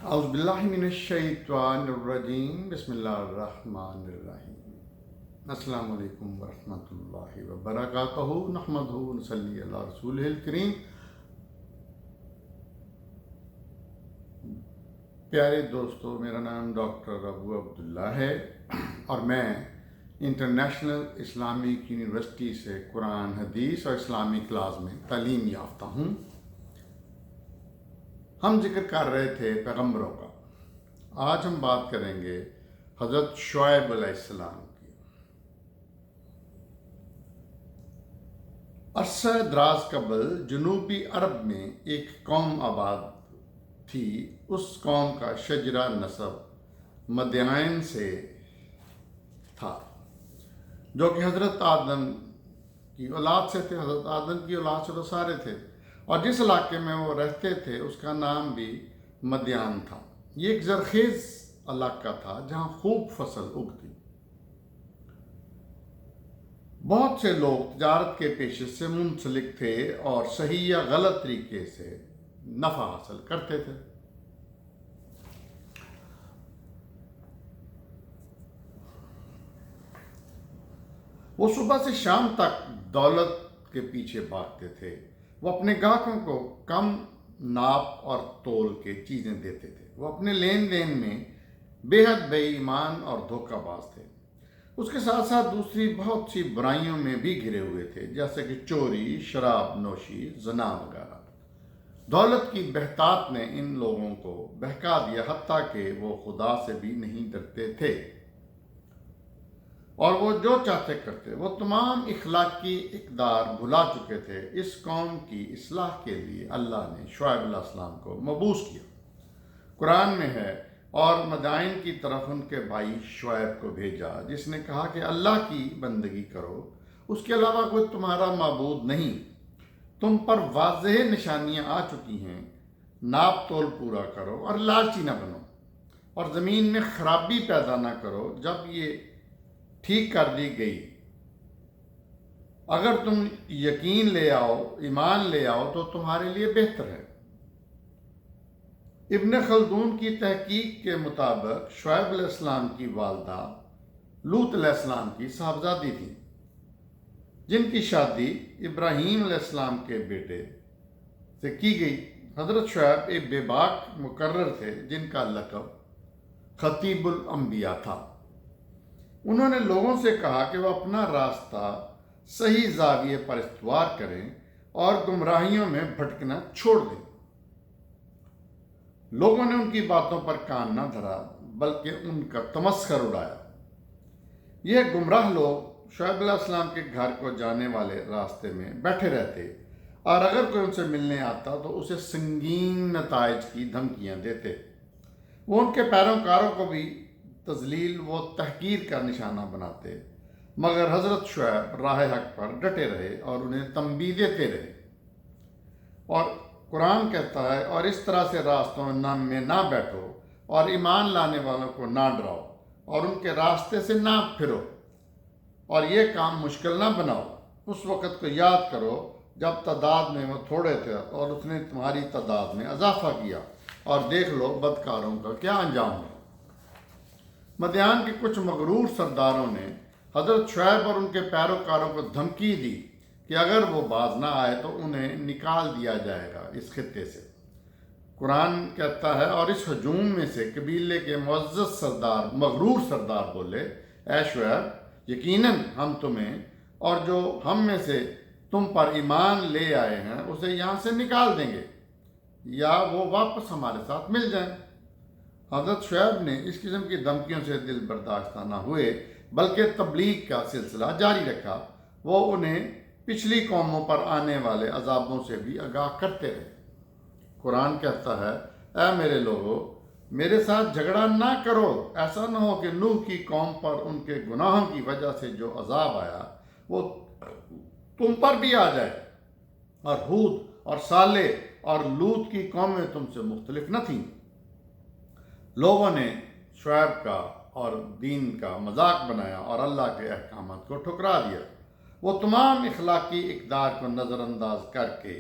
اعوذ باللہ من الشیطان الرجیم بسم اللہ الرحمن الرحیم۔ السلام علیکم ورحمۃ اللہ وبرکاتہ، نحمدہ ونصلی علی رسولہ الکریم۔ پیارے دوستو، میرا نام ڈاکٹر ابو عبداللہ ہے اور میں انٹرنیشنل اسلامک یونیورسٹی سے قرآن، حدیث اور اسلامی کلاس میں تعلیم یافتہ ہوں۔ ہم ذکر کر رہے تھے پیغمبروں کا۔ آج ہم بات کریں گے حضرت شعیب علیہ السلام کی۔ عرصہ دراز قبل جنوبی عرب میں ایک قوم آباد تھی۔ اس قوم کا شجرہ نسب مدین سے تھا، جو کہ حضرت آدم کی اولاد سے تھے۔ حضرت آدم کی اولاد سے تو سارے تھے، اور جس علاقے میں وہ رہتے تھے اس کا نام بھی مدین تھا۔ یہ ایک زرخیز علاقہ تھا جہاں خوب فصل اگتی۔ بہت سے لوگ تجارت کے پیشے سے منسلک تھے اور صحیح یا غلط طریقے سے نفع حاصل کرتے تھے۔ وہ صبح سے شام تک دولت کے پیچھے بھاگتے تھے۔ وہ اپنے گاہکوں کو کم ناپ اور تول کے چیزیں دیتے تھے۔ وہ اپنے لین دین میں بے حد بے ایمان اور دھوکہ باز تھے۔ اس کے ساتھ ساتھ دوسری بہت سی برائیوں میں بھی گھرے ہوئے تھے، جیسے کہ چوری، شراب نوشی، زنا وغیرہ۔ دولت کی بہتات نے ان لوگوں کو بہکا دیا، حتیٰ کہ وہ خدا سے بھی نہیں ڈرتے تھے اور وہ جو چاہتے کرتے۔ وہ تمام اخلاقی اقدار بھلا چکے تھے۔ اس قوم کی اصلاح کے لیے اللہ نے شعیب علیہ السلام کو مبعوث کیا۔ قرآن میں ہے، اور مدائن کی طرف ان کے بھائی شعیب کو بھیجا، جس نے کہا کہ اللہ کی بندگی کرو، اس کے علاوہ کوئی تمہارا معبود نہیں۔ تم پر واضح نشانیاں آ چکی ہیں، ناپ تول پورا کرو اور لالچی نہ بنو، اور زمین میں خرابی پیدا نہ کرو جب یہ ٹھیک کر دی گئی۔ اگر تم یقین لے آؤ، ایمان لے آؤ تو تمہارے لیے بہتر ہے۔ ابن خلدون کی تحقیق کے مطابق شعیب علیہ السلام کی والدہ لوط علیہ السلام کی صاحبزادی تھی، جن کی شادی ابراہیم علیہ السلام کے بیٹے سے کی گئی۔ حضرت شعیب ایک بے باک مقرر تھے، جن کا لقب خطیب الانبیاء تھا۔ انہوں نے لوگوں سے کہا کہ وہ اپنا راستہ صحیح زاویے پر استوار کریں اور گمراہیوں میں بھٹکنا چھوڑ دیں۔ لوگوں نے ان کی باتوں پر کان نہ دھرا، بلکہ ان کا تمسخر اڑایا۔ یہ گمراہ لوگ شعیب علیہ السلام کے گھر کو جانے والے راستے میں بیٹھے رہتے، اور اگر کوئی ان سے ملنے آتا تو اسے سنگین نتائج کی دھمکیاں دیتے۔ وہ ان کے پیروکاروں کو بھی تذلیل و تحقیر کا نشانہ بناتے، مگر حضرت شعیب راہ حق پر ڈٹے رہے اور انہیں تنبیہ دیتے رہے۔ اور قرآن کہتا ہے، اور اس طرح سے راستوں میں نہ بیٹھو اور ایمان لانے والوں کو نہ ڈراؤ اور ان کے راستے سے نہ پھرو، اور یہ کام مشکل نہ بناؤ۔ اس وقت کو یاد کرو جب تعداد میں وہ تھوڑے تھے اور اس نے تمہاری تعداد میں اضافہ کیا، اور دیکھ لو بدکاروں کا کیا انجام ہے۔ مدین کے کچھ مغرور سرداروں نے حضرت شعیب اور ان کے پیروکاروں کو دھمکی دی کہ اگر وہ باز نہ آئے تو انہیں نکال دیا جائے گا اس خطے سے۔ قرآن کہتا ہے، اور اس ہجوم میں سے قبیلے کے معزز سردار، مغرور سردار بولے، اے شعیب، یقیناً ہم تمہیں اور جو ہم میں سے تم پر ایمان لے آئے ہیں اسے یہاں سے نکال دیں گے، یا وہ واپس ہمارے ساتھ مل جائیں۔ حضرت شعیب نے اس قسم کی دھمکیوں سے دل برداشتہ نہ ہوئے، بلکہ تبلیغ کا سلسلہ جاری رکھا۔ وہ انہیں پچھلی قوموں پر آنے والے عذابوں سے بھی آگاہ کرتے رہے۔ قرآن کہتا ہے، اے میرے لوگو، میرے ساتھ جھگڑا نہ کرو، ایسا نہ ہو کہ نوح کی قوم پر ان کے گناہوں کی وجہ سے جو عذاب آیا وہ تم پر بھی آ جائے۔ اور ہود اور صالح اور لوط کی قومیں تم سے مختلف نہ تھیں۔ لوگوں نے شعیب کا اور دین کا مذاق بنایا اور اللہ کے احکامات کو ٹھکرا دیا۔ وہ تمام اخلاقی اقدار کو نظر انداز کر کے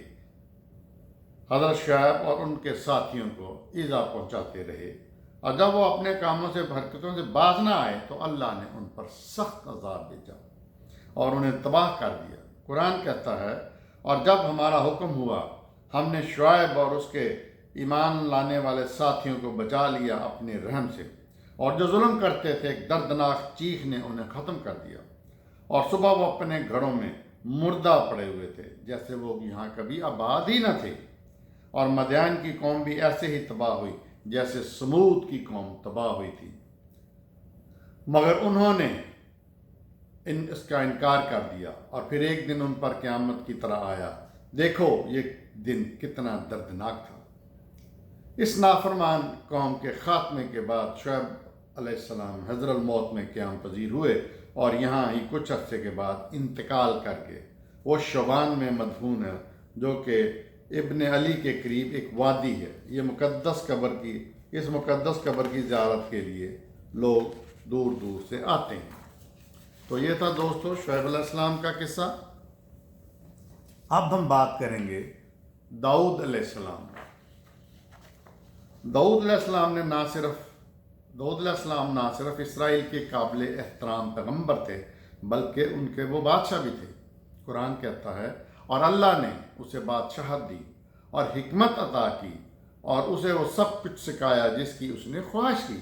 حضرت شعیب اور ان کے ساتھیوں کو ایذا پہنچاتے رہے، اور جب وہ اپنے کاموں سے حرکتوں سے باز نہ آئے تو اللہ نے ان پر سخت عذاب بھیجا اور انہیں تباہ کر دیا۔ قرآن کہتا ہے، اور جب ہمارا حکم ہوا ہم نے شعیب اور اس کے ایمان لانے والے ساتھیوں کو بچا لیا اپنے رحم سے، اور جو ظلم کرتے تھے ایک دردناک چیخ نے انہیں ختم کر دیا، اور صبح وہ اپنے گھروں میں مردہ پڑے ہوئے تھے جیسے وہ یہاں کبھی آباد ہی نہ تھے۔ اور مدین کی قوم بھی ایسے ہی تباہ ہوئی جیسے سمود کی قوم تباہ ہوئی تھی، مگر انہوں نے اس کا انکار کر دیا، اور پھر ایک دن ان پر قیامت کی طرح آیا، دیکھو یہ دن کتنا دردناک تھا۔ اس نافرمان قوم کے خاتمے کے بعد شعیب علیہ السلام حضر الموت میں قیام پذیر ہوئے، اور یہاں ہی کچھ عرصے کے بعد انتقال کر کے وہ شوبان میں مدفون ہے، جو کہ ابن علی کے قریب ایک وادی ہے۔ یہ اس مقدس قبر کی زیارت کے لیے لوگ دور دور سے آتے ہیں۔ تو یہ تھا دوستو شعیب علیہ السلام کا قصہ۔ اب ہم بات کریں گے داؤد علیہ السلام۔ داؤد علیہ السلام نہ صرف اسرائیل کے قابل احترام پیغمبر تھے بلکہ ان کے وہ بادشاہ بھی تھے۔ قرآن کہتا ہے، اور اللہ نے اسے بادشاہت دی اور حکمت عطا کی اور اسے وہ سب کچھ سکھایا جس کی اس نے خواہش کی۔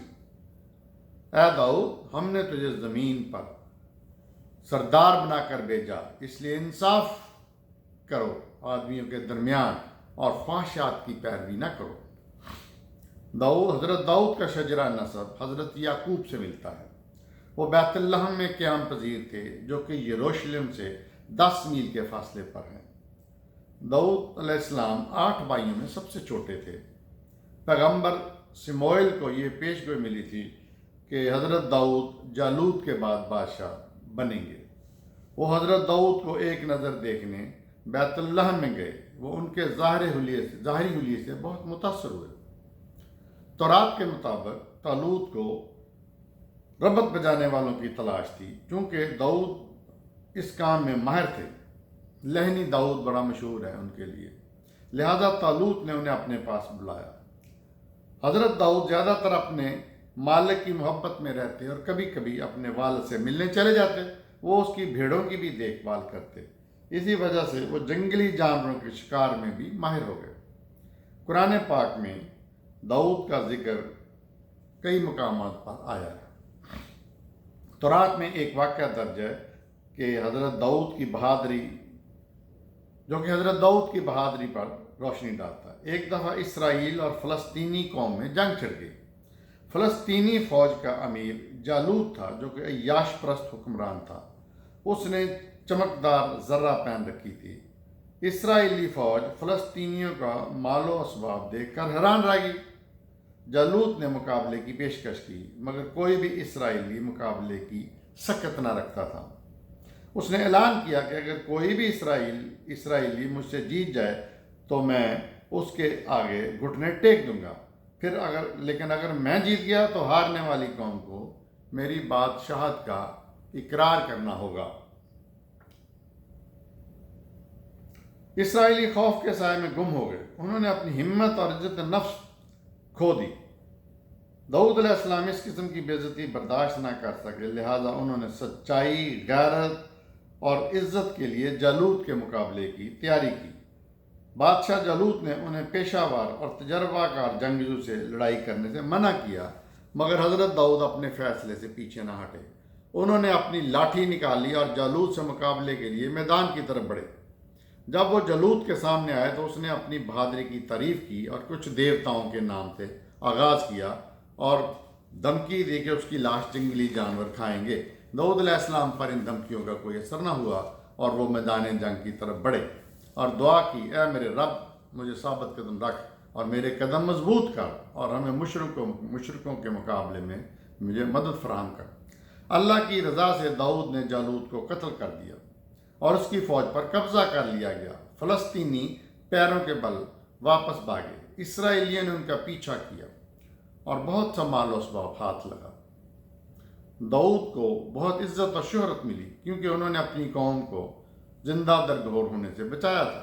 اے داؤد، ہم نے تجھے زمین پر سردار بنا کر بھیجا، اس لیے انصاف کرو آدمیوں کے درمیان اور خواہشات کی پیروی نہ کرو۔ حضرت داؤد کا شجرہ نسب حضرت یعقوب سے ملتا ہے۔ وہ بیت لحم میں قیام پذیر تھے جو کہ یروشلم سے 10 میل کے فاصلے پر ہے۔ داؤد علیہ السلام 8 بھائیوں میں سب سے چھوٹے تھے۔ پیغمبر سموئیل کو یہ پیشگوئی ملی تھی کہ حضرت داؤد جالوت کے بعد بادشاہ بنیں گے۔ وہ حضرت داؤد کو ایک نظر دیکھنے بیت لحم میں گئے۔ وہ ان کے ظاہری حلیے سے بہت متاثر ہوئے۔ تورات کے مطابق طالوت کو ربط بجانے والوں کی تلاش تھی، چونکہ داؤد اس کام میں ماہر تھے۔ لہنی داؤد بڑا مشہور ہے ان کے لیے، لہذا طالوت نے انہیں اپنے پاس بلایا۔ حضرت داؤد زیادہ تر اپنے مالک کی محبت میں رہتے اور کبھی کبھی اپنے والد سے ملنے چلے جاتے۔ وہ اس کی بھیڑوں کی بھی دیکھ بھال کرتے، اسی وجہ سے وہ جنگلی جانوروں کے شکار میں بھی ماہر ہو گئے۔ قرآن پاک میں داؤد کا ذکر کئی مقامات پر آیا ہے۔ تورات میں ایک واقعہ درج ہے کہ حضرت داؤد کی بہادری پر روشنی ڈالتا ہے۔ ایک دفعہ اسرائیل اور فلسطینی قوم میں جنگ چھڑ گئی۔ فلسطینی فوج کا امیر جالوت تھا جو کہ عیاش پرست حکمران تھا۔ اس نے چمکدار زرہ پہن رکھی تھی۔ اسرائیلی فوج فلسطینیوں کا مال و اسباب دیکھ کر حیران رہ گئی۔ جالوت نے مقابلے کی پیشکش کی، مگر کوئی بھی اسرائیلی مقابلے کی سکت نہ رکھتا تھا۔ اس نے اعلان کیا کہ اگر کوئی بھی اسرائیلی مجھ سے جیت جائے تو میں اس کے آگے گھٹنے ٹیک دوں گا، لیکن اگر میں جیت گیا تو ہارنے والی قوم کو میری بادشاہت کا اقرار کرنا ہوگا۔ اسرائیلی خوف کے سائے میں گم ہو گئے۔ انہوں نے اپنی ہمت اور عزت نفس کھو دی۔ داؤد علیہ السلام اس قسم کی بے عزتی برداشت نہ کر سکے، لہذا انہوں نے سچائی، غیرت اور عزت کے لیے جالوت کے مقابلے کی تیاری کی۔ بادشاہ جالوت نے انہیں پیشہ ور اور تجربہ کار جنگجو سے لڑائی کرنے سے منع کیا، مگر حضرت داؤد اپنے فیصلے سے پیچھے نہ ہٹے۔ انہوں نے اپنی لاٹھی نکالی اور جالوت سے مقابلے کے لیے میدان کی طرف بڑھے۔ جب وہ جالوت کے سامنے آئے تو اس نے اپنی بہادری کی تعریف کی اور کچھ دیوتاؤں کے نام سے آغاز کیا اور دھمکی دی کہ اس کی لاش جنگلی جانور کھائیں گے۔ داؤد علیہ السلام پر ان دھمکیوں کا کوئی اثر نہ ہوا اور وہ میدان جنگ کی طرف بڑھے اور دعا کی، اے میرے رب، مجھے ثابت قدم رکھ اور میرے قدم مضبوط کر اور ہمیں مشرکوں کے مقابلے میں مجھے مدد فراہم کر۔ اللہ کی رضا سے داؤد نے جالوت کو قتل کر دیا اور اس کی فوج پر قبضہ کر لیا گیا۔ فلسطینی پیروں کے بل واپس بھاگے۔ اسرائیلیوں نے ان کا پیچھا کیا اور بہت سا مال و اسباب ہاتھ لگا۔ داؤد کو بہت عزت اور شہرت ملی کیونکہ انہوں نے اپنی قوم کو زندہ درگور ہونے سے بچایا تھا۔